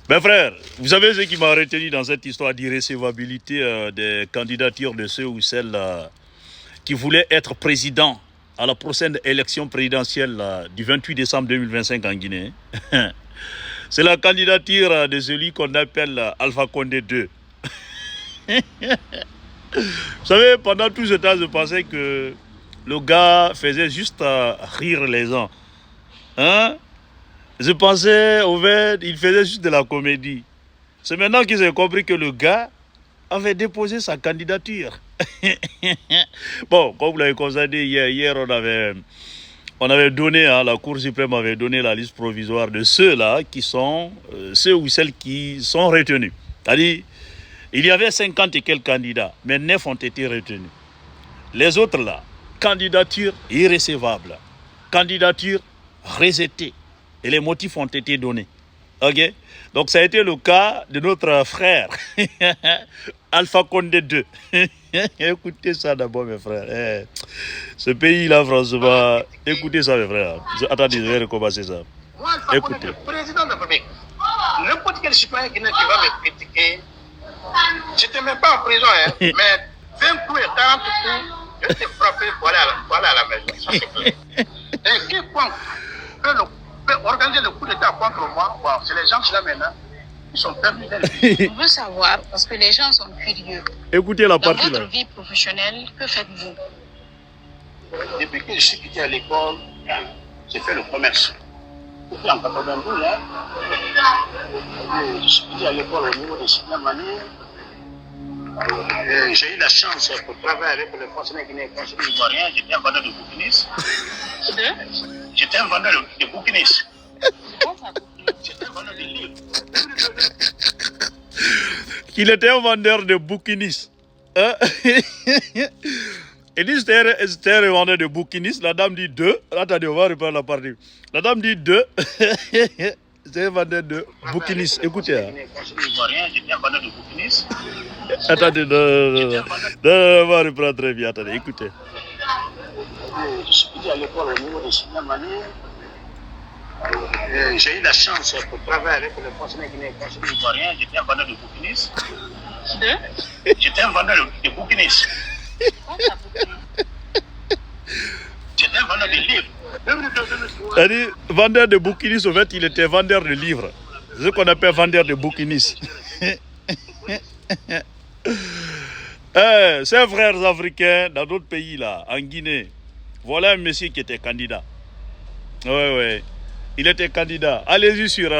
Ben frère, vous savez ce qui m'a retenu dans cette histoire d'irrécevabilité des candidatures de ceux ou celles qui voulaient être président à la prochaine élection présidentielle du 28 décembre 2025 en Guinée. C'est la candidature de celui qu'on appelle Alpha Condé 2. Vous savez, pendant tout ce temps, je pensais que le gars faisait juste rire les gens. Hein? Je pensais, au fait, il faisait juste de la comédie. C'est maintenant qu'ils ont compris que le gars avait déposé sa candidature. Bon, comme vous l'avez constaté hier on avait donné, la Cour suprême avait donné la liste provisoire de ceux-là qui sont, ceux ou celles qui sont retenus. C'est-à-dire, il y avait 50 et quelques candidats, mais 9 ont été retenus. Les autres là, candidature irrécevable, candidature rejetée. Et les motifs ont été donnés. Ok? Donc ça a été le cas de notre frère, Alpha Condé 2. Écoutez ça d'abord mes frères. Ce pays-là, franchement, écoutez ça mes frères. Attendez, je vais recommencer ça. Moi, Alpha Condé, président de la République, n'importe quel citoyen qui va me critiquer, je ne te mets pas en prison, hein, mais 20 coups et 40 coups, je vais te frapper pour aller à la maison. Ça c'est clair. Et quiconque peut organiser le coup d'État contre moi, bon, c'est les gens qui là maintenant, ils sont perdus. On veut savoir, parce que les gens sont curieux. Écoutez la partie là. Dans votre vie professionnelle, que faites-vous? Depuis que je suis quitté à l'école, j'ai fait le commerce. Depuis en 92, hein, je suis quitté à l'école au niveau de 6e année. J'ai eu la chance pour travailler avec le fonctionnaire guinéen conseiller ivoirien. J'étais un vendeur de bouquinistes. J'étais un vendeur de bouquinistes. J'étais un vendeur de livres. Qu'il était un vendeur de bouquinistes. Hein? Il dit c'était un vendeur de bouquinistes. La dame dit 2. Attendez, on va reprendre la partie. La dame dit 2. C'est un vendeur de bouquinistes. Écoutez. J'étais un vendeur de bouquinistes. Attendez, on va reprendre très bien. Attendez, écoutez. Je suis quitté à l'école au niveau de 6e année. J'ai eu la chance pour travailler avec le fonctionnaire guinéen conseiller ivoirien. J'étais un vendeur de bouquinistes. J'étais un vendeur de bouquinistes. J'étais un vendeur de livres. C'est-à-dire, vendeur de bouquinistes, au fait, il était vendeur de livres. C'est ce qu'on appelle vendeur de bouquinistes. Ces frères africains, dans d'autres pays, là, en Guinée, voilà un monsieur qui était candidat. Ouais. Il était candidat. Allez-y sur